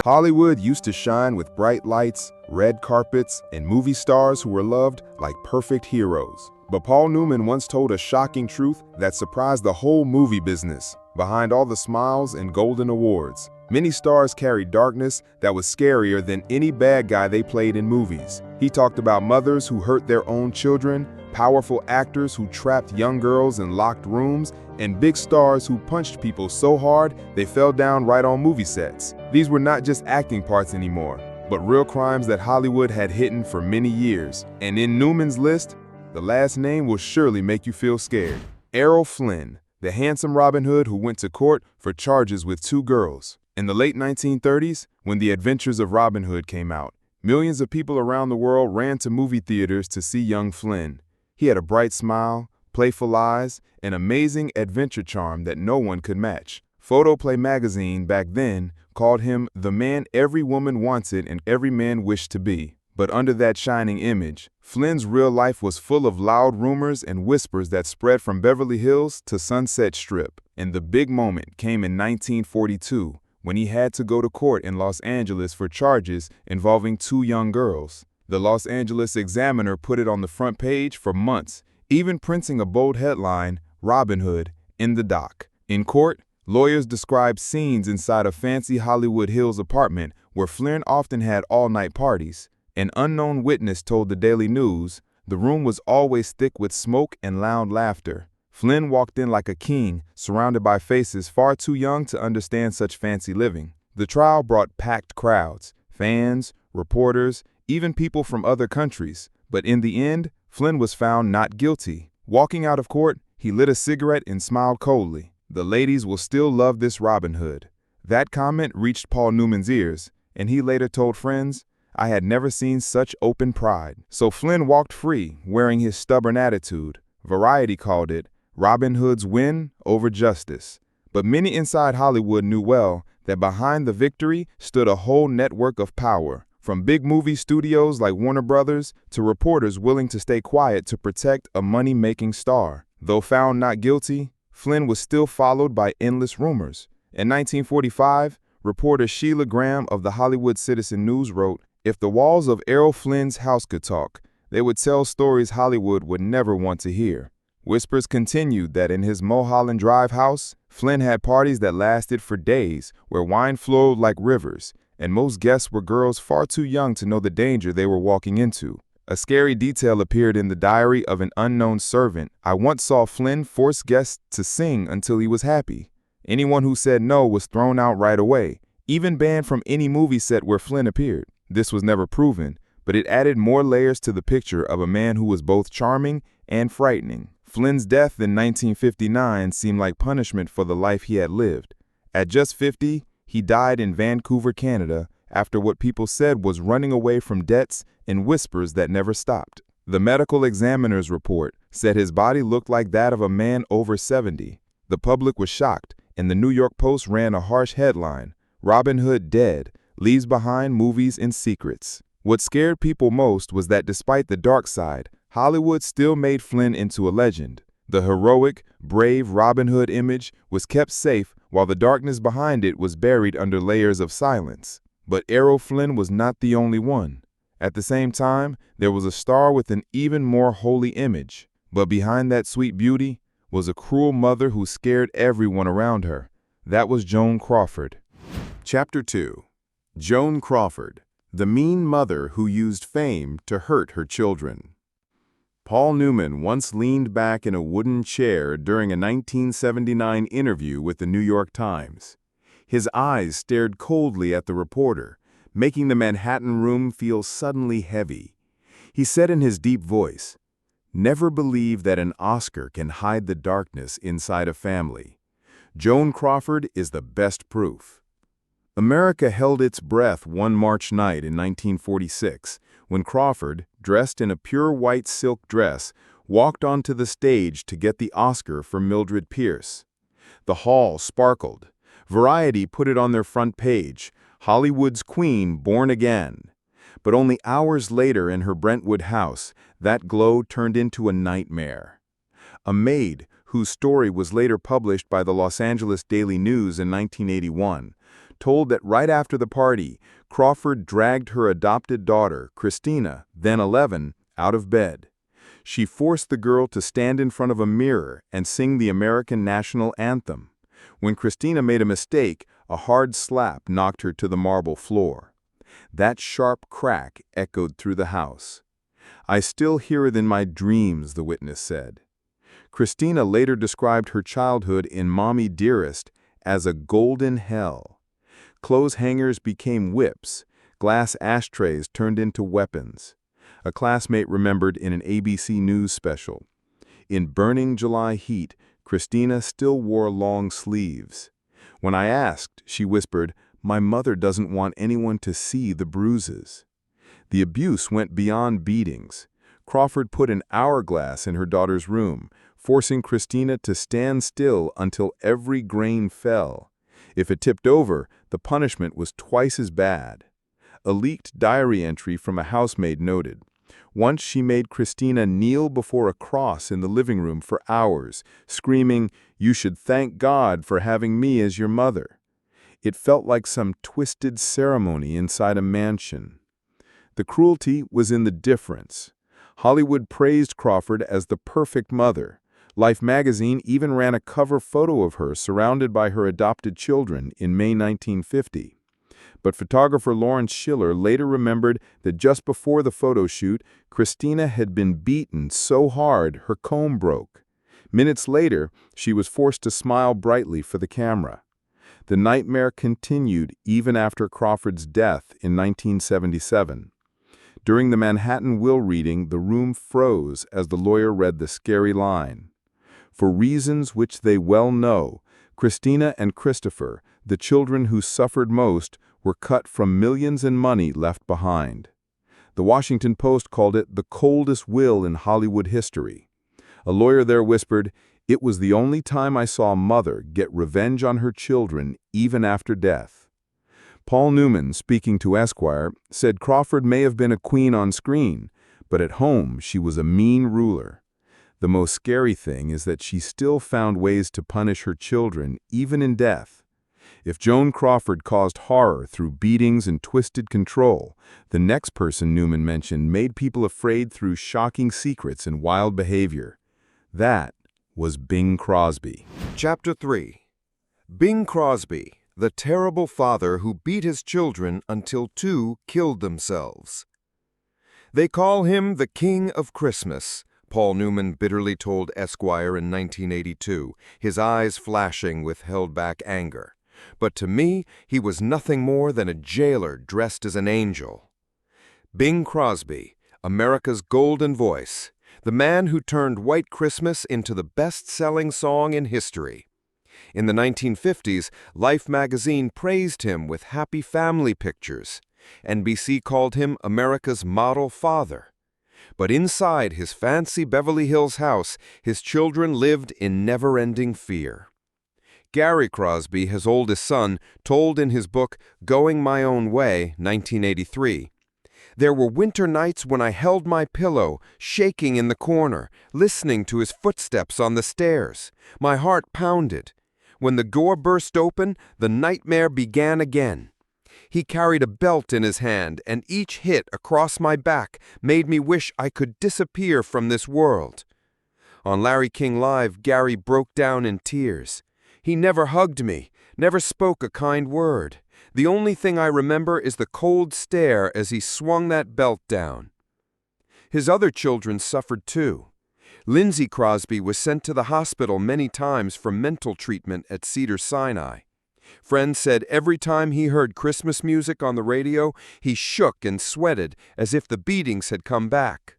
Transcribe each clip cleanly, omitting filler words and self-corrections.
Hollywood used to shine with bright lights, red carpets, and movie stars who were loved like perfect heroes. But Paul Newman once told a shocking truth that surprised the whole movie business. Behind all the smiles and golden awards, many stars carried darkness that was scarier than any bad guy they played in movies. He talked about mothers who hurt their own children, powerful actors who trapped young girls in locked rooms, and big stars who punched people so hard they fell down right on movie sets. These were not just acting parts anymore, but real crimes that Hollywood had hidden for many years. And in Newman's list, the last name will surely make you feel scared. Errol Flynn, the handsome Robin Hood who went to court for charges with 2 girls. In the late 1930s, when The Adventures of Robin Hood came out, millions of people around the world ran to movie theaters to see young Flynn. He had a bright smile, playful eyes, and amazing adventure charm that no one could match. Photoplay magazine back then called him the man every woman wanted and every man wished to be. But under that shining image, Flynn's real life was full of loud rumors and whispers that spread from Beverly Hills to Sunset Strip. And the big moment came in 1942, when he had to go to court in Los Angeles for charges involving 2 young girls. The Los Angeles Examiner put it on the front page for months, even printing a bold headline, "Robin Hood," in the dock. In court, lawyers described scenes inside a fancy Hollywood Hills apartment where Flynn often had all-night parties. An unknown witness told the Daily News the room was always thick with smoke and loud laughter. Flynn walked in like a king, surrounded by faces far too young to understand such fancy living. The trial brought packed crowds, fans, reporters, even people from other countries. But in the end, Flynn was found not guilty. Walking out of court, he lit a cigarette and smiled coldly. "The ladies will still love this Robin Hood." That comment reached Paul Newman's ears, and he later told friends, "I had never seen such open pride." So Flynn walked free, wearing his stubborn attitude. Variety called it Robin Hood's win over justice. But many inside Hollywood knew well that behind the victory stood a whole network of power, from big movie studios like Warner Brothers to reporters willing to stay quiet to protect a money-making star. Though found not guilty, Flynn was still followed by endless rumors. In 1945, reporter Sheila Graham of the Hollywood Citizen News wrote, "If the walls of Errol Flynn's house could talk, they would tell stories Hollywood would never want to hear." Whispers continued that in his Mulholland Drive house, Flynn had parties that lasted for days, where wine flowed like rivers, and most guests were girls far too young to know the danger they were walking into. A scary detail appeared in the diary of an unknown servant. "I once saw Flynn force guests to sing until he was happy. Anyone who said no was thrown out right away, even banned from any movie set where Flynn appeared." This was never proven, but it added more layers to the picture of a man who was both charming and frightening. Flynn's death in 1959 seemed like punishment for the life he had lived. At just 50, he died in Vancouver, Canada, after what people said was running away from debts and whispers that never stopped. The medical examiner's report said his body looked like that of a man over 70. The public was shocked, and the New York Post ran a harsh headline, "Robin Hood Dead, Leaves Behind Movies and Secrets." What scared people most was that despite the dark side, Hollywood still made Flynn into a legend. The heroic, brave Robin Hood image was kept safe while the darkness behind it was buried under layers of silence. But Errol Flynn was not the only one. At the same time, there was a star with an even more holy image. But behind that sweet beauty was a cruel mother who scared everyone around her. That was Joan Crawford. Chapter 2. Joan Crawford, the mean mother who used fame to hurt her children. Paul Newman once leaned back in a wooden chair during a 1979 interview with the New York Times. His eyes stared coldly at the reporter, making the Manhattan room feel suddenly heavy. He said in his deep voice, "Never believe that an Oscar can hide the darkness inside a family. Joan Crawford is the best proof." America held its breath one March night in 1946 when Crawford, dressed in a pure white silk dress, walked onto the stage to get the Oscar for Mildred Pierce. The hall sparkled. Variety put it on their front page, "Hollywood's Queen Born Again." But only hours later in her Brentwood house, that glow turned into a nightmare. A maid, whose story was later published by the Los Angeles Daily News in 1981, told that right after the party, Crawford dragged her adopted daughter, Christina, then 11, out of bed. She forced the girl to stand in front of a mirror and sing the American national anthem. When Christina made a mistake, a hard slap knocked her to the marble floor. That sharp crack echoed through the house. "I still hear it in my dreams," the witness said. Christina later described her childhood in Mommy Dearest as a golden hell. Clothes hangers became whips, glass ashtrays turned into weapons. A classmate remembered in an ABC News special, "In burning July heat, Christina still wore long sleeves. When I asked, she whispered, 'My mother doesn't want anyone to see the bruises.'" The abuse went beyond beatings. Crawford put an hourglass in her daughter's room, forcing Christina to stand still until every grain fell. If it tipped over, the punishment was twice as bad. A leaked diary entry from a housemaid noted, "Once she made Christina kneel before a cross in the living room for hours, screaming, 'You should thank God for having me as your mother.' It felt like some twisted ceremony inside a mansion." The cruelty was in the difference. Hollywood praised Crawford as the perfect mother. Life magazine even ran a cover photo of her surrounded by her adopted children in May 1950. But photographer Lawrence Schiller later remembered that just before the photo shoot, Christina had been beaten so hard her comb broke. Minutes later, she was forced to smile brightly for the camera. The nightmare continued even after Crawford's death in 1977. During the Manhattan will reading, the room froze as the lawyer read the scary line. "For reasons which they well know, Christina and Christopher, the children who suffered most, were cut from millions in money left behind." The Washington Post called it the coldest will in Hollywood history. A lawyer there whispered, "It was the only time I saw a mother get revenge on her children even after death." Paul Newman, speaking to Esquire, said Crawford may have been a queen on screen, but at home she was a mean ruler. The most scary thing is that she still found ways to punish her children, even in death. If Joan Crawford caused horror through beatings and twisted control, the next person Newman mentioned made people afraid through shocking secrets and wild behavior. That was Bing Crosby. Chapter 3. Bing Crosby, the terrible father who beat his children until 2 killed themselves. "They call him the King of Christmas," Paul Newman bitterly told Esquire in 1982, his eyes flashing with held-back anger. "But to me, he was nothing more than a jailer dressed as an angel." Bing Crosby, America's golden voice, the man who turned White Christmas into the best-selling song in history. In the 1950s, Life magazine praised him with happy family pictures. NBC called him America's model father. But inside his fancy Beverly Hills house, his children lived in never-ending fear. Gary Crosby, his oldest son, told in his book Going My Own Way, 1983, "There were winter nights when I held my pillow, shaking in the corner, listening to his footsteps on the stairs. My heart pounded. When the door burst open, the nightmare began again. He carried a belt in his hand, and each hit across my back made me wish I could disappear from this world." On Larry King Live, Gary broke down in tears. "He never hugged me, never spoke a kind word. The only thing I remember is the cold stare as he swung that belt down." His other children suffered too. Lindsay Crosby was sent to the hospital many times for mental treatment at Cedars-Sinai. Friends said every time he heard Christmas music on the radio, he shook and sweated as if the beatings had come back.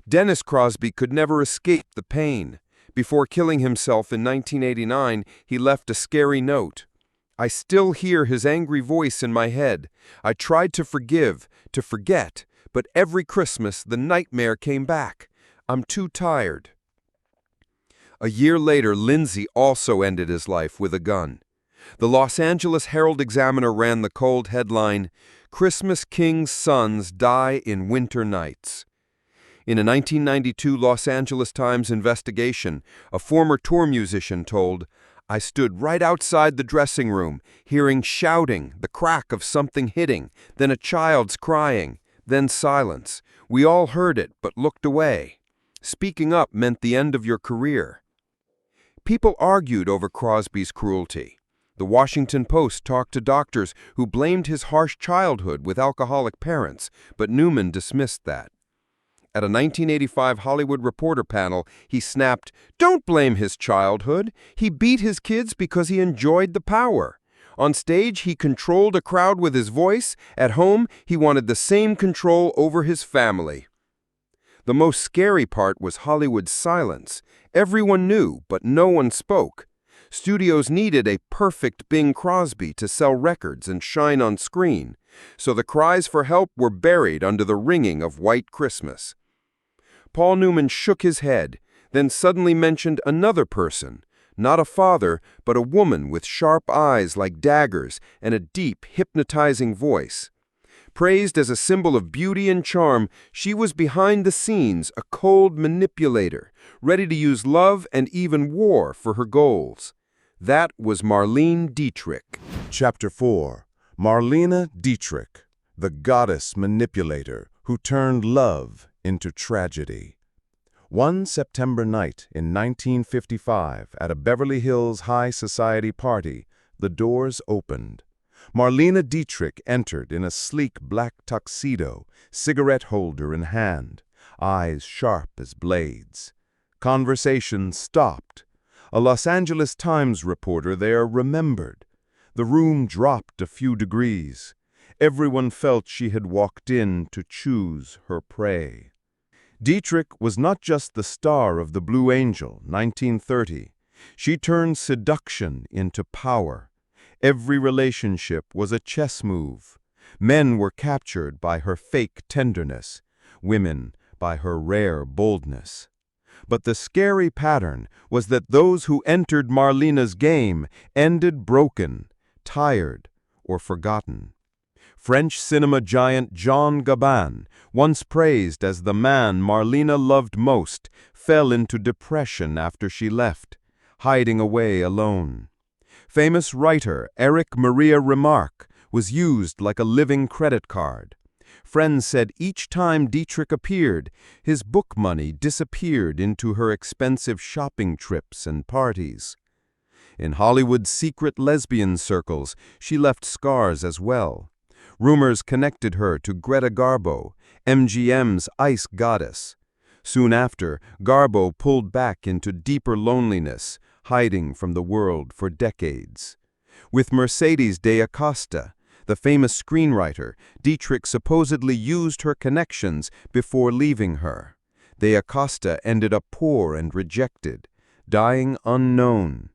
Dennis Crosby could never escape the pain. Before killing himself in 1989, he left a scary note. "I still hear his angry voice in my head. I tried to forgive, to forget, but every Christmas the nightmare came back. I'm too tired." A year later, Lindsay also ended his life with a gun. The Los Angeles Herald-Examiner ran the cold headline, "Christmas King's Sons Die in Winter Nights." In a 1992 Los Angeles Times investigation, a former tour musician told, I stood right outside the dressing room, hearing shouting, the crack of something hitting, then a child's crying, then silence. We all heard it, but looked away. Speaking up meant the end of your career. People argued over Crosby's cruelty. The Washington Post talked to doctors who blamed his harsh childhood with alcoholic parents, but Newman dismissed that. At a 1985 Hollywood Reporter panel, he snapped, "Don't blame his childhood. He beat his kids because he enjoyed the power. On stage, he controlled a crowd with his voice. At home, he wanted the same control over his family." The most scary part was Hollywood's silence. Everyone knew, but no one spoke. Studios needed a perfect Bing Crosby to sell records and shine on screen, so the cries for help were buried under the ringing of White Christmas. Paul Newman shook his head, then suddenly mentioned another person, not a father, but a woman with sharp eyes like daggers and a deep, hypnotizing voice. Praised as a symbol of beauty and charm, she was behind the scenes a cold manipulator, ready to use love and even war for her goals. That was Marlene Dietrich. Chapter 4. Marlene Dietrich, the goddess manipulator who turned love into tragedy. One September night in 1955, at a Beverly Hills high society party, the doors opened. Marlene Dietrich entered in a sleek black tuxedo, cigarette holder in hand, eyes sharp as blades. Conversation stopped. A Los Angeles Times reporter there remembered. The room dropped a few degrees. Everyone felt she had walked in to choose her prey. Dietrich was not just the star of The Blue Angel, 1930. She turned seduction into power. Every relationship was a chess move. Men were captured by her fake tenderness, women by her rare boldness. But the scary pattern was that those who entered Marlene's game ended broken, tired, or forgotten. French cinema giant Jean Gabin, once praised as the man Marlene loved most, fell into depression after she left, hiding away alone. Famous writer Erich Maria Remarque was used like a living credit card. Friends said each time Dietrich appeared, his book money disappeared into her expensive shopping trips and parties. In Hollywood's secret lesbian circles, she left scars as well. Rumors connected her to Greta Garbo, MGM's ice goddess. Soon after, Garbo pulled back into deeper loneliness, hiding from the world for decades. With Mercedes de Acosta, the famous screenwriter, Dietrich supposedly used her connections before leaving her. De Acosta ended up poor and rejected, dying unknown.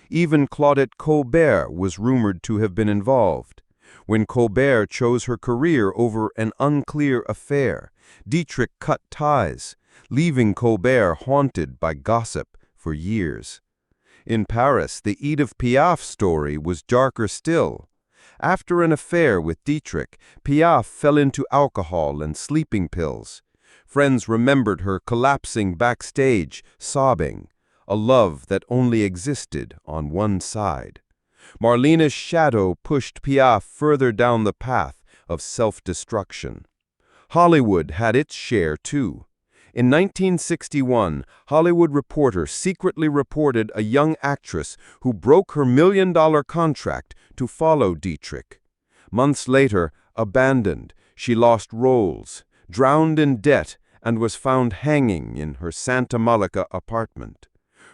Even Claudette Colbert was rumored to have been involved. When Colbert chose her career over an unclear affair, Dietrich cut ties, leaving Colbert haunted by gossip for years. In Paris, the Edith Piaf story was darker still. After an affair with Dietrich, Piaf fell into alcohol and sleeping pills. Friends remembered her collapsing backstage, sobbing, a love that only existed on one side. Marlene's shadow pushed Piaf further down the path of self-destruction. Hollywood had its share too. In 1961, Hollywood Reporter secretly reported a young actress who broke her $1 million contract to follow Dietrich. Months later, abandoned, she lost roles, drowned in debt, and was found hanging in her Santa Monica apartment.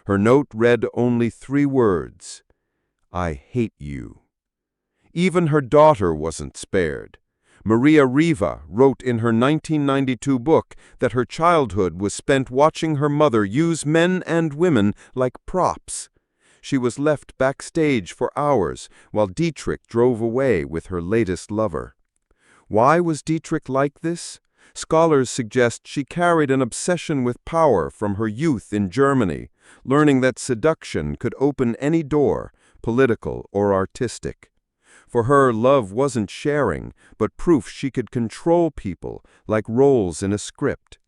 Her note read only 3 words: "I hate you." Even her daughter wasn't spared. Maria Riva wrote in her 1992 book that her childhood was spent watching her mother use men and women like props. She was left backstage for hours while Dietrich drove away with her latest lover. Why was Dietrich like this? Scholars suggest she carried an obsession with power from her youth in Germany, learning that seduction could open any door, political or artistic. For her, love wasn't sharing, but proof she could control people like roles in a script.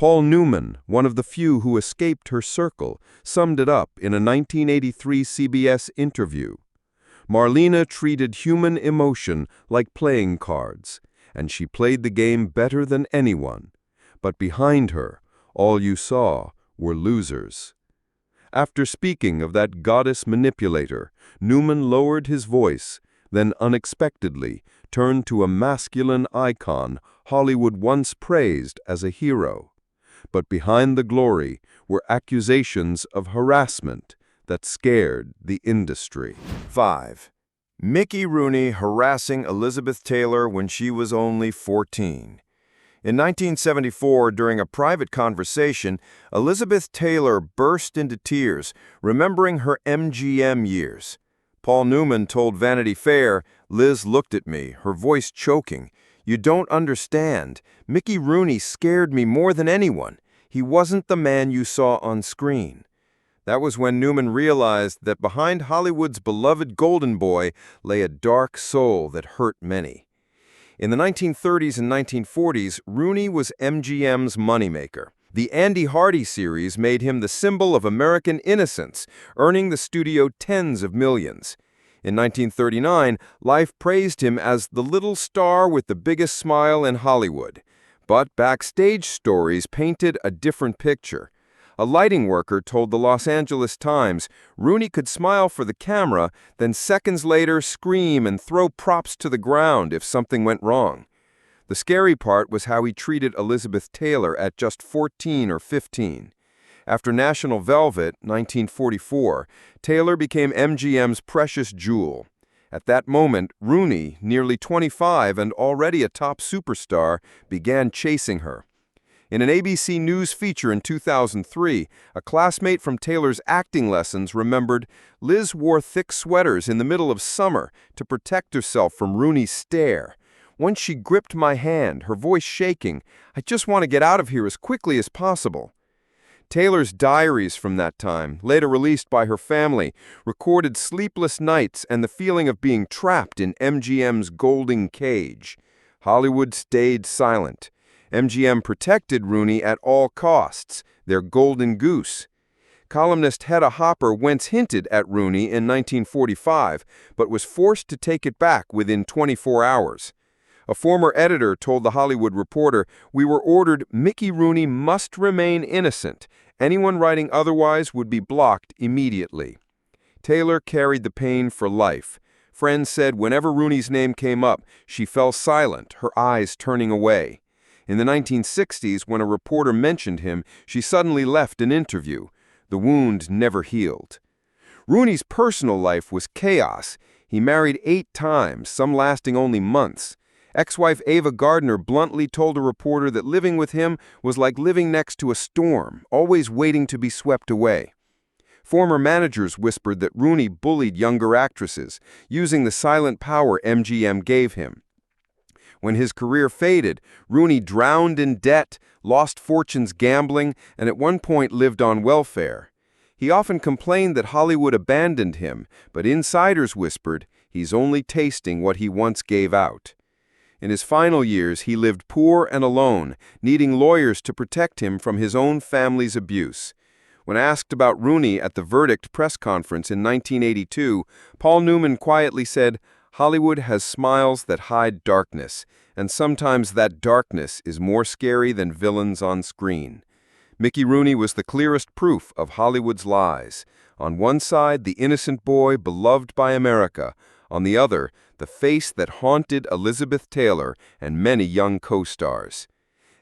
Paul Newman, one of the few who escaped her circle, summed it up in a 1983 CBS interview. Marlene treated human emotion like playing cards, and she played the game better than anyone. But behind her, all you saw were losers. After speaking of that goddess manipulator, Newman lowered his voice, then unexpectedly turned to a masculine icon Hollywood once praised as a hero. But behind the glory were accusations of harassment that scared the industry. 5. Mickey Rooney harassing Elizabeth Taylor when she was only 14. In 1974, during a private conversation, Elizabeth Taylor burst into tears, remembering her MGM years. Paul Newman told Vanity Fair, "Liz looked at me, her voice choking. You don't understand. Mickey Rooney scared me more than anyone. He wasn't the man you saw on screen." That was when Newman realized that behind Hollywood's beloved golden boy lay a dark soul that hurt many. In the 1930s and 1940s, Rooney was MGM's moneymaker. The Andy Hardy series made him the symbol of American innocence, earning the studio tens of millions. In 1939, Life praised him as the little star with the biggest smile in Hollywood. But backstage stories painted a different picture. A lighting worker told the Los Angeles Times Rooney could smile for the camera, then seconds later scream and throw props to the ground if something went wrong. The scary part was how he treated Elizabeth Taylor at just 14 or 15. After National Velvet, 1944, Taylor became MGM's precious jewel. At that moment, Rooney, nearly 25 and already a top superstar, began chasing her. In an ABC News feature in 2003, a classmate from Taylor's acting lessons remembered, "Liz wore thick sweaters in the middle of summer to protect herself from Rooney's stare. Once she gripped my hand, her voice shaking, 'I just want to get out of here as quickly as possible.'" Taylor's diaries from that time, later released by her family, recorded sleepless nights and the feeling of being trapped in MGM's golden cage. Hollywood stayed silent. MGM protected Rooney at all costs, their golden goose. Columnist Hedda Hopper once hinted at Rooney in 1945, but was forced to take it back within 24 hours. A former editor told The Hollywood Reporter, "We were ordered Mickey Rooney must remain innocent. Anyone writing otherwise would be blocked immediately." Taylor carried the pain for life. Friends said whenever Rooney's name came up, she fell silent, her eyes turning away. In the 1960s, when a reporter mentioned him, she suddenly left an interview. The wound never healed. Rooney's personal life was chaos. He married 8 times, some lasting only months. Ex-wife Ava Gardner bluntly told a reporter that living with him was like living next to a storm, always waiting to be swept away. Former managers whispered that Rooney bullied younger actresses, using the silent power MGM gave him. When his career faded, Rooney drowned in debt, lost fortunes gambling, and at one point lived on welfare. He often complained that Hollywood abandoned him, but insiders whispered he's only tasting what he once gave out. In his final years, he lived poor and alone, needing lawyers to protect him from his own family's abuse. When asked about Rooney at the Verdict press conference in 1982, Paul Newman quietly said, "Hollywood has smiles that hide darkness, and sometimes that darkness is more scary than villains on screen." Mickey Rooney was the clearest proof of Hollywood's lies. On one side, the innocent boy beloved by America. On the other, the face that haunted Elizabeth Taylor and many young co-stars.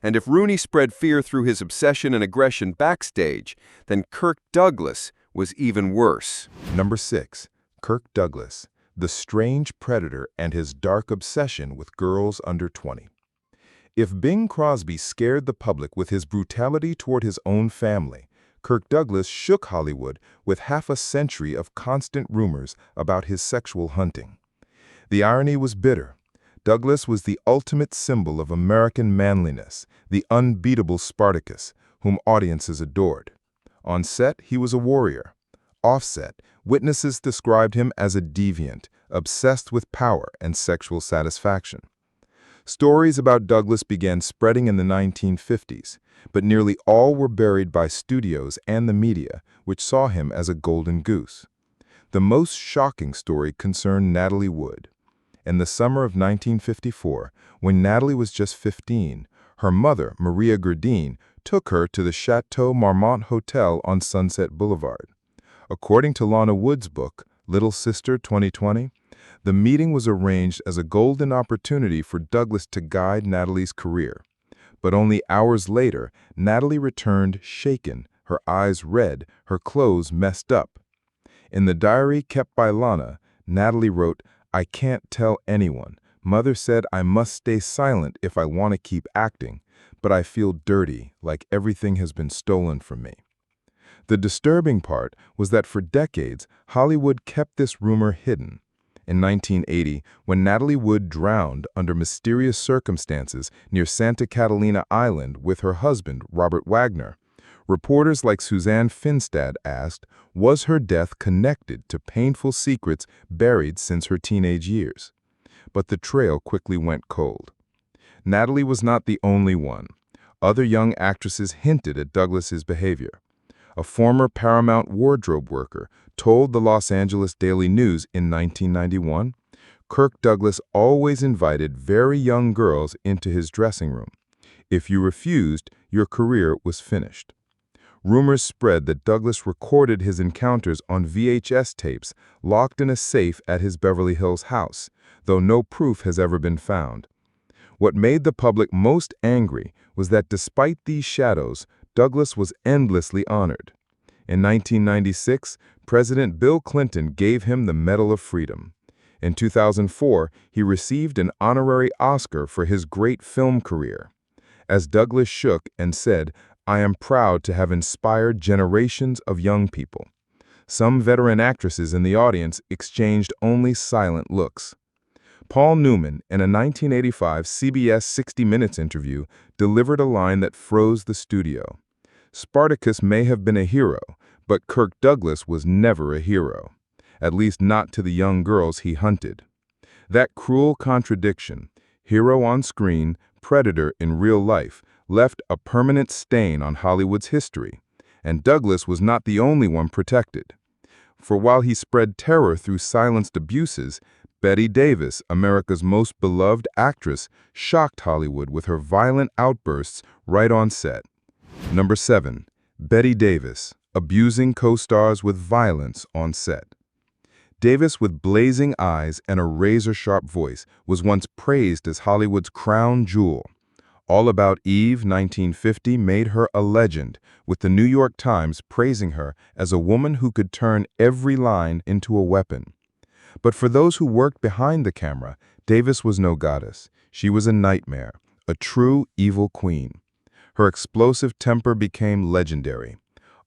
And if Rooney spread fear through his obsession and aggression backstage, then Kirk Douglas was even worse. Number 6. Kirk Douglas, the strange predator and his dark obsession with girls under 20. If Bing Crosby scared the public with his brutality toward his own family, Kirk Douglas shook Hollywood with half a century of constant rumors about his sexual hunting. The irony was bitter. Douglas was the ultimate symbol of American manliness, the unbeatable Spartacus, whom audiences adored. On set, he was a warrior. Off-set, witnesses described him as a deviant, obsessed with power and sexual satisfaction. Stories about Douglas began spreading in the 1950s, but nearly all were buried by studios and the media, which saw him as a golden goose. The most shocking story concerned Natalie Wood. In the summer of 1954, when Natalie was just 15, her mother, Maria Gerdine, took her to the Chateau Marmont Hotel on Sunset Boulevard. According to Lana Wood's book, Little Sister 2020, the meeting was arranged as a golden opportunity for Douglas to guide Natalie's career. But only hours later, Natalie returned shaken, her eyes red, her clothes messed up. In the diary kept by Lana, Natalie wrote, "I can't tell anyone. Mother said I must stay silent if I want to keep acting, but I feel dirty, like everything has been stolen from me." The disturbing part was that for decades, Hollywood kept this rumor hidden. In 1980, when Natalie Wood drowned under mysterious circumstances near Santa Catalina Island with her husband, Robert Wagner, reporters like Suzanne Finstad asked, was her death connected to painful secrets buried since her teenage years? But the trail quickly went cold. Natalie was not the only one. Other young actresses hinted at Douglas's behavior. A former Paramount wardrobe worker told the Los Angeles Daily News in 1991, Kirk Douglas always invited very young girls into his dressing room. If you refused, your career was finished. Rumors spread that Douglas recorded his encounters on VHS tapes locked in a safe at his Beverly Hills house, though no proof has ever been found. What made the public most angry was that despite these shadows, Douglas was endlessly honored. In 1996, President Bill Clinton gave him the Medal of Freedom. In 2004, he received an honorary Oscar for his great film career. As Douglas shook and said, "I am proud to have inspired generations of young people." Some veteran actresses in the audience exchanged only silent looks. Paul Newman, in a 1985 CBS 60 Minutes interview, delivered a line that froze the studio. Spartacus may have been a hero, but Kirk Douglas was never a hero, at least not to the young girls he hunted. That cruel contradiction, hero on screen, predator in real life, left a permanent stain on Hollywood's history, and Douglas was not the only one protected. For while he spread terror through silenced abuses, Bette Davis, America's most beloved actress, shocked Hollywood with her violent outbursts right on set. Number 7. Bette Davis, abusing co-stars with violence on set. Davis, with blazing eyes and a razor-sharp voice, was once praised as Hollywood's crown jewel. All About Eve 1950 made her a legend, with the New York Times praising her as a woman who could turn every line into a weapon. But for those who worked behind the camera, Davis was no goddess. She was a nightmare, a true evil queen. Her explosive temper became legendary.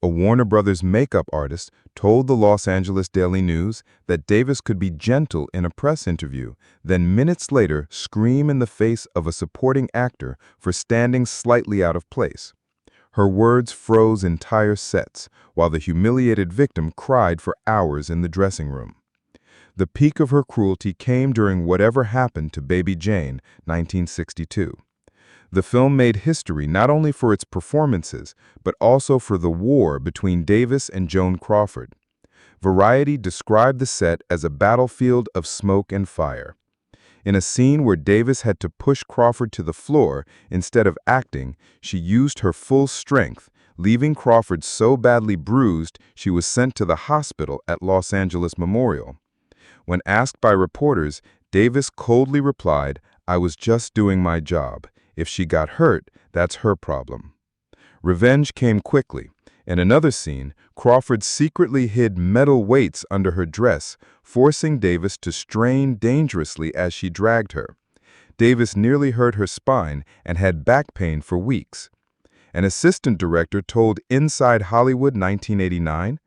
A Warner Brothers makeup artist told the Los Angeles Daily News that Davis could be gentle in a press interview, then minutes later scream in the face of a supporting actor for standing slightly out of place. Her words froze entire sets, while the humiliated victim cried for hours in the dressing room. The peak of her cruelty came during Whatever Happened to Baby Jane, 1962. The film made history not only for its performances, but also for the war between Davis and Joan Crawford. Variety described the set as a battlefield of smoke and fire. In a scene where Davis had to push Crawford to the floor instead of acting, she used her full strength, leaving Crawford so badly bruised she was sent to the hospital at Los Angeles Memorial. When asked by reporters, Davis coldly replied, "I was just doing my job. If she got hurt, that's her problem." Revenge came quickly. In another scene, Crawford secretly hid metal weights under her dress, forcing Davis to strain dangerously as she dragged her. Davis nearly hurt her spine and had back pain for weeks. An assistant director told Inside Hollywood 1989,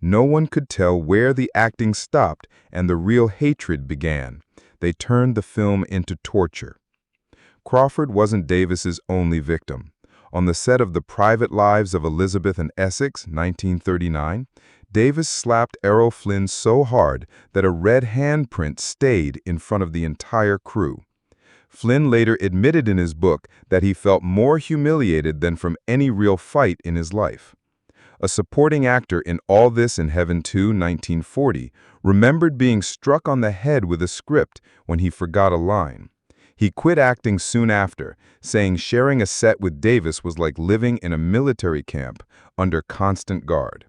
"No one could tell where the acting stopped and the real hatred began. They turned the film into torture." Crawford wasn't Davis's only victim. On the set of The Private Lives of Elizabeth and Essex, 1939, Davis slapped Errol Flynn so hard that a red handprint stayed in front of the entire crew. Flynn later admitted in his book that he felt more humiliated than from any real fight in his life. A supporting actor in All This in Heaven 2, 1940, remembered being struck on the head with a script when he forgot a line. He quit acting soon after, saying sharing a set with Davis was like living in a military camp under constant guard.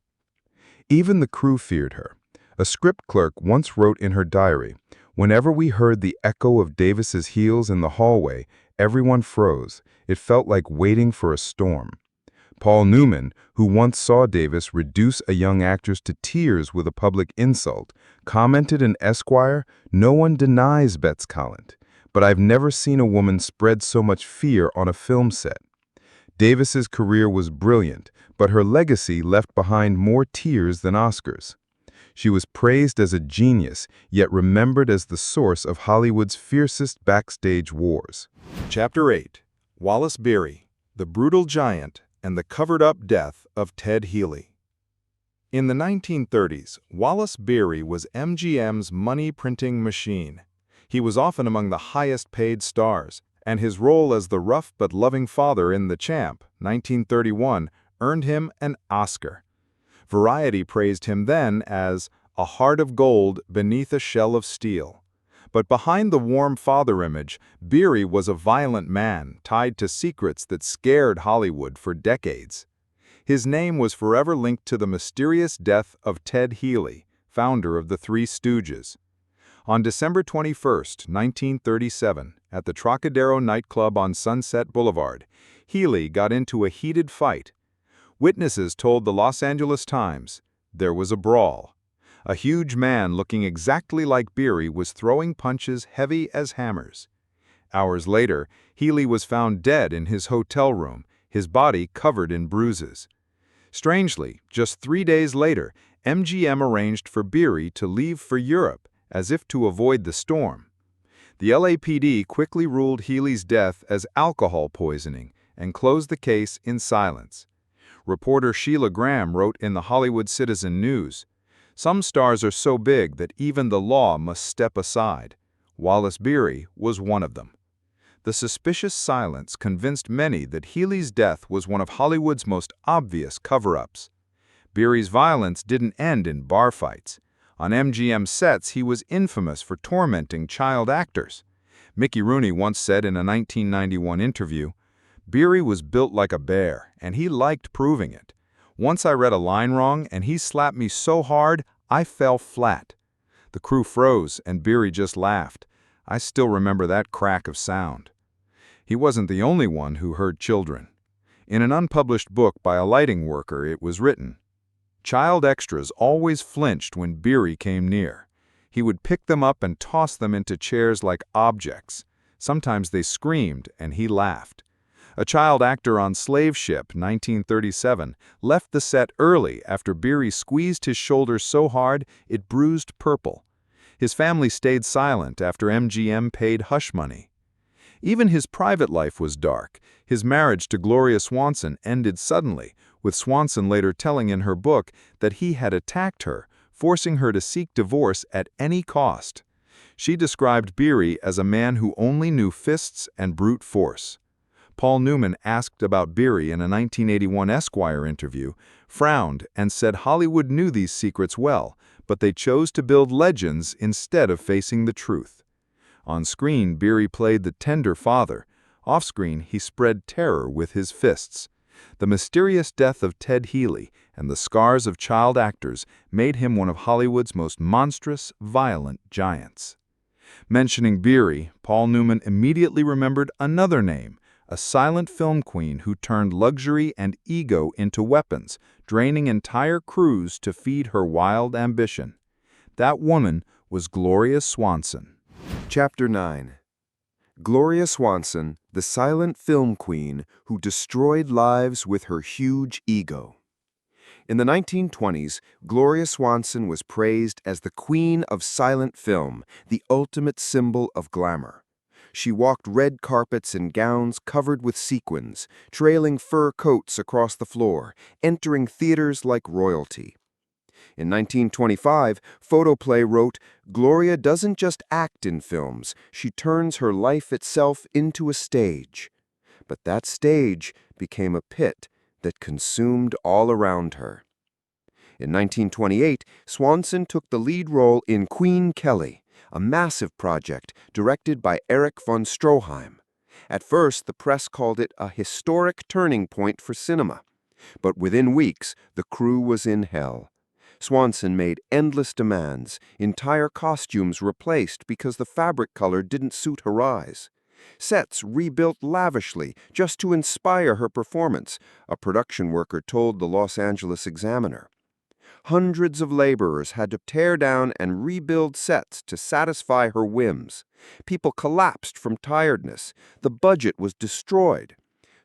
Even the crew feared her. A script clerk once wrote in her diary, "Whenever we heard the echo of Davis's heels in the hallway, everyone froze. It felt like waiting for a storm." Paul Newman, who once saw Davis reduce a young actress to tears with a public insult, commented in Esquire, "No one denies Bette's talent, but I've never seen a woman spread so much fear on a film set." Davis's career was brilliant, but her legacy left behind more tears than Oscars. She was praised as a genius, yet remembered as the source of Hollywood's fiercest backstage wars. Chapter 8. Wallace Beery, the Brutal Giant and the Covered-Up Death of Ted Healy. In the 1930s, Wallace Beery was MGM's money-printing machine. He was often among the highest-paid stars, and his role as the rough but loving father in The Champ, 1931, earned him an Oscar. Variety praised him then as a heart of gold beneath a shell of steel. But behind the warm father image, Beery was a violent man tied to secrets that scared Hollywood for decades. His name was forever linked to the mysterious death of Ted Healy, founder of the Three Stooges. On December 21, 1937, at the Trocadero nightclub on Sunset Boulevard, Healy got into a heated fight. Witnesses told the Los Angeles Times there was a brawl. A huge man looking exactly like Beery was throwing punches heavy as hammers. Hours later, Healy was found dead in his hotel room, his body covered in bruises. Strangely, just 3 days later, MGM arranged for Beery to leave for Europe, as if to avoid the storm. The LAPD quickly ruled Healy's death as alcohol poisoning and closed the case in silence. Reporter Sheila Graham wrote in the Hollywood Citizen News, "Some stars are so big that even the law must step aside. Wallace Beery was one of them." The suspicious silence convinced many that Healy's death was one of Hollywood's most obvious cover-ups. Beery's violence didn't end in bar fights. On MGM sets, he was infamous for tormenting child actors. Mickey Rooney once said in a 1991 interview, "Beery was built like a bear, and he liked proving it. Once I read a line wrong, and he slapped me so hard, I fell flat." The crew froze, and Beery just laughed. I still remember that crack of sound. He wasn't the only one who hurt children. In an unpublished book by a lighting worker, it was written, "Child extras always flinched when Beery came near. He would pick them up and toss them into chairs like objects. Sometimes they screamed, and he laughed." A child actor on Slave Ship, 1937, left the set early after Beery squeezed his shoulder so hard it bruised purple. His family stayed silent after MGM paid hush money. Even his private life was dark. His marriage to Gloria Swanson ended suddenly, with Swanson later telling in her book that he had attacked her, forcing her to seek divorce at any cost. She described Beery as a man who only knew fists and brute force. Paul Newman, asked about Beery in a 1981 Esquire interview, frowned and said Hollywood knew these secrets well, but they chose to build legends instead of facing the truth. On screen, Beery played the tender father. Off-screen, he spread terror with his fists. The mysterious death of Ted Healy and the scars of child actors made him one of Hollywood's most monstrous, violent giants. Mentioning Beery, Paul Newman immediately remembered another name, a silent film queen who turned luxury and ego into weapons, draining entire crews to feed her wild ambition. That woman was Gloria Swanson. Chapter 9. Gloria Swanson, the silent film queen who destroyed lives with her huge ego. In the 1920s, Gloria Swanson was praised as the queen of silent film, the ultimate symbol of glamour. She walked red carpets in gowns covered with sequins, trailing fur coats across the floor, entering theaters like royalty. In 1925, Photoplay wrote, "Gloria doesn't just act in films, she turns her life itself into a stage." But that stage became a pit that consumed all around her. In 1928, Swanson took the lead role in Queen Kelly, a massive project directed by Erich von Stroheim. At first, the press called it a historic turning point for cinema. But within weeks, the crew was in hell. Swanson made endless demands, entire costumes replaced because the fabric color didn't suit her eyes. Sets rebuilt lavishly just to inspire her performance, a production worker told the Los Angeles Examiner. Hundreds of laborers had to tear down and rebuild sets to satisfy her whims. People collapsed from tiredness. The budget was destroyed.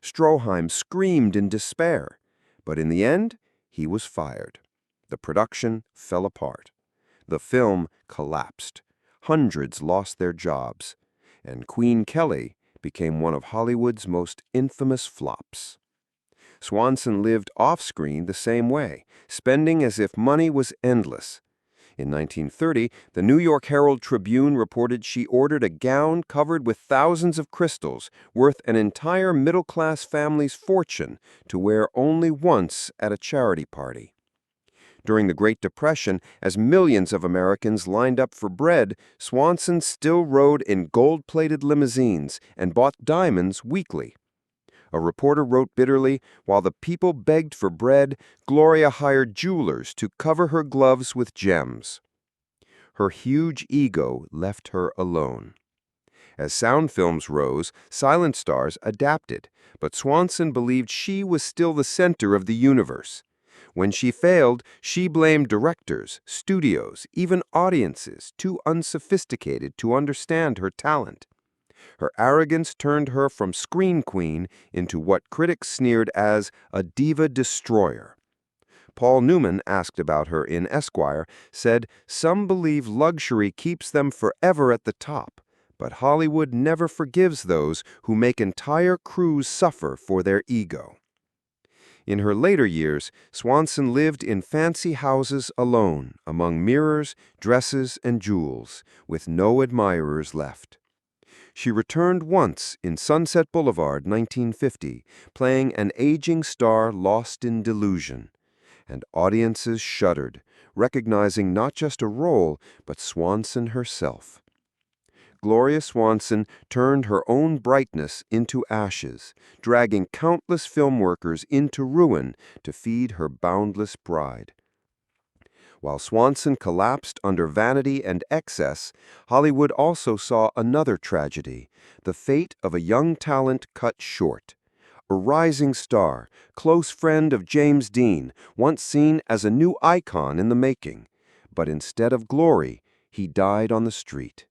Stroheim screamed in despair. But in the end, he was fired. The production fell apart. The film collapsed. Hundreds lost their jobs. And Queen Kelly became one of Hollywood's most infamous flops. Swanson lived off-screen the same way, spending as if money was endless. In 1930, the New York Herald-Tribune reported she ordered a gown covered with thousands of crystals, worth an entire middle-class family's fortune, to wear only once at a charity party. During the Great Depression, as millions of Americans lined up for bread, Swanson still rode in gold-plated limousines and bought diamonds weekly. A reporter wrote bitterly, "While the people begged for bread, Gloria hired jewelers to cover her gloves with gems." Her huge ego left her alone. As sound films rose, silent stars adapted, but Swanson believed she was still the center of the universe. When she failed, she blamed directors, studios, even audiences too unsophisticated to understand her talent. Her arrogance turned her from screen queen into what critics sneered as a diva destroyer. Paul Newman, asked about her in Esquire, said, "Some believe luxury keeps them forever at the top, but Hollywood never forgives those who make entire crews suffer for their ego." In her later years, Swanson lived in fancy houses alone, among mirrors, dresses, and jewels, with no admirers left. She returned once in Sunset Boulevard, 1950, playing an aging star lost in delusion. And audiences shuddered, recognizing not just a role, but Swanson herself. Gloria Swanson turned her own brightness into ashes, dragging countless film workers into ruin to feed her boundless pride. While Swanson collapsed under vanity and excess, Hollywood also saw another tragedy, the fate of a young talent cut short. A rising star, close friend of James Dean, once seen as a new icon in the making. But instead of glory, he died on the street.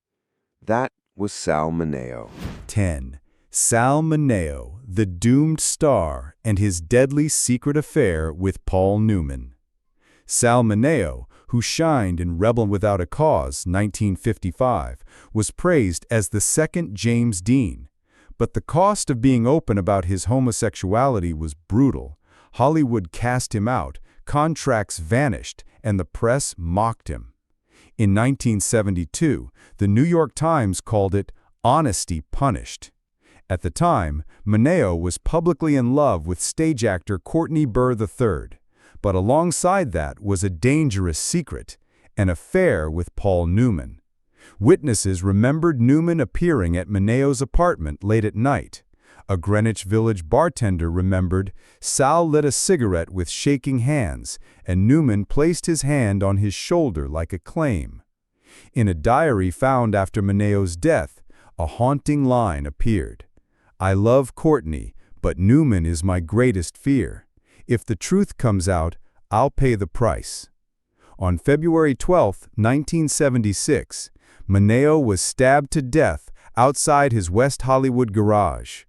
That was Sal Mineo. 10. Sal Mineo, the doomed star, and his deadly secret affair with Paul Newman. Sal Mineo, who shined in Rebel Without a Cause, 1955, was praised as the second James Dean. But the cost of being open about his homosexuality was brutal. Hollywood cast him out, contracts vanished, and the press mocked him. In 1972, the New York Times called it "honesty punished." At the time, Mineo was publicly in love with stage actor Courtney Burr III. But alongside that was a dangerous secret, an affair with Paul Newman. Witnesses remembered Newman appearing at Mineo's apartment late at night. A Greenwich Village bartender remembered Sal lit a cigarette with shaking hands, and Newman placed his hand on his shoulder like a claim. In a diary found after Mineo's death, a haunting line appeared. "I love Courtney, but Newman is my greatest fear. If the truth comes out, I'll pay the price." On February 12, 1976, Mineo was stabbed to death outside his West Hollywood garage.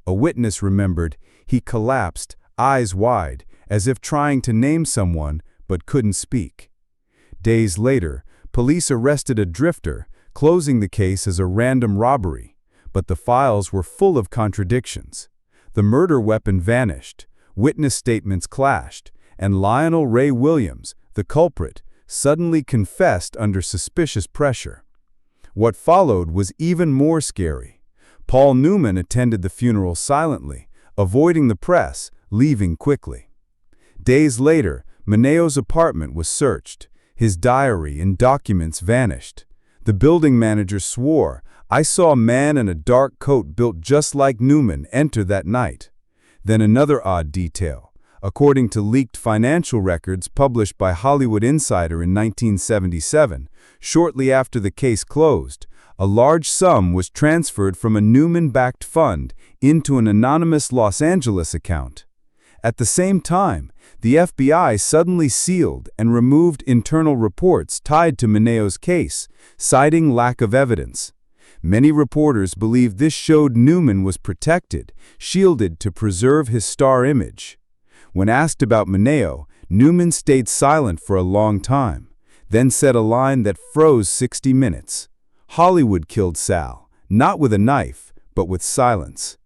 A witness remembered he collapsed, eyes wide, as if trying to name someone but couldn't speak. Days later, police arrested a drifter, closing the case as a random robbery, but the files were full of contradictions. The murder weapon vanished. Witness statements clashed, and Lionel Ray Williams, the culprit, suddenly confessed under suspicious pressure. What followed was even more scary. Paul Newman attended the funeral silently, avoiding the press, leaving quickly. Days later, Mineo's apartment was searched. His diary and documents vanished. The building manager swore, "I saw a man in a dark coat built just like Newman enter that night." Then another odd detail. According to leaked financial records published by Hollywood Insider in 1977, shortly after the case closed, a large sum was transferred from a Newman-backed fund into an anonymous Los Angeles account. At the same time, the FBI suddenly sealed and removed internal reports tied to Mineo's case, citing lack of evidence. Many reporters believe this showed Newman was protected, shielded to preserve his star image. When asked about Mineo, Newman stayed silent for a long time, then said a line that froze 60 minutes. Hollywood killed Sal, not with a knife, but with silence.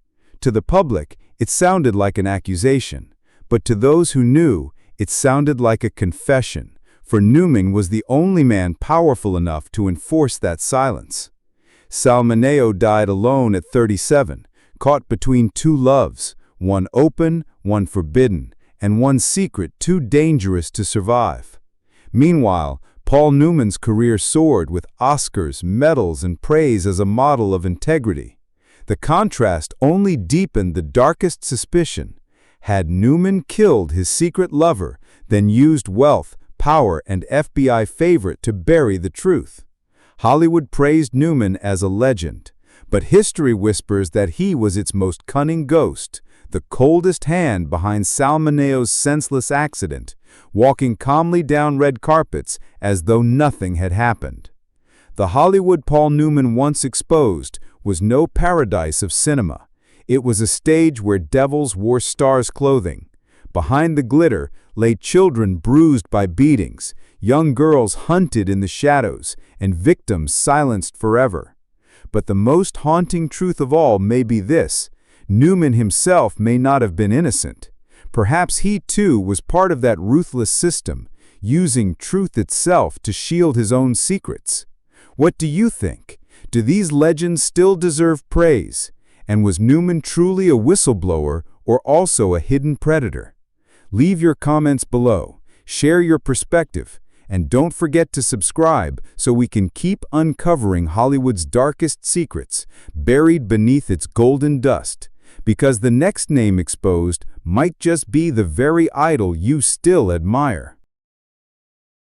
To the public, it sounded like an accusation, but to those who knew, it sounded like a confession, for Newman was the only man powerful enough to enforce that silence. Sal Mineo died alone at 37, caught between two loves, one open, one forbidden, and one secret too dangerous to survive. Meanwhile, Paul Newman's career soared with Oscars, medals, and praise as a model of integrity. The contrast only deepened the darkest suspicion. Had Newman killed his secret lover, then used wealth, power, and FBI favorite to bury the truth? Hollywood praised Newman as a legend, but history whispers that he was its most cunning ghost, the coldest hand behind Sal Mineo's senseless accident, walking calmly down red carpets as though nothing had happened. The Hollywood Paul Newman once exposed was no paradise of cinema. It was a stage where devils wore stars' clothing. Behind the glitter lay children bruised by beatings, young girls hunted in the shadows, and victims silenced forever. But the most haunting truth of all may be this: Newman himself may not have been innocent. Perhaps he too was part of that ruthless system, using truth itself to shield his own secrets. What do you think? Do these legends still deserve praise? And was Newman truly a whistleblower or also a hidden predator? Leave your comments below, share your perspective, and don't forget to subscribe so we can keep uncovering Hollywood's darkest secrets, buried beneath its golden dust. Because the next name exposed might just be the very idol you still admire.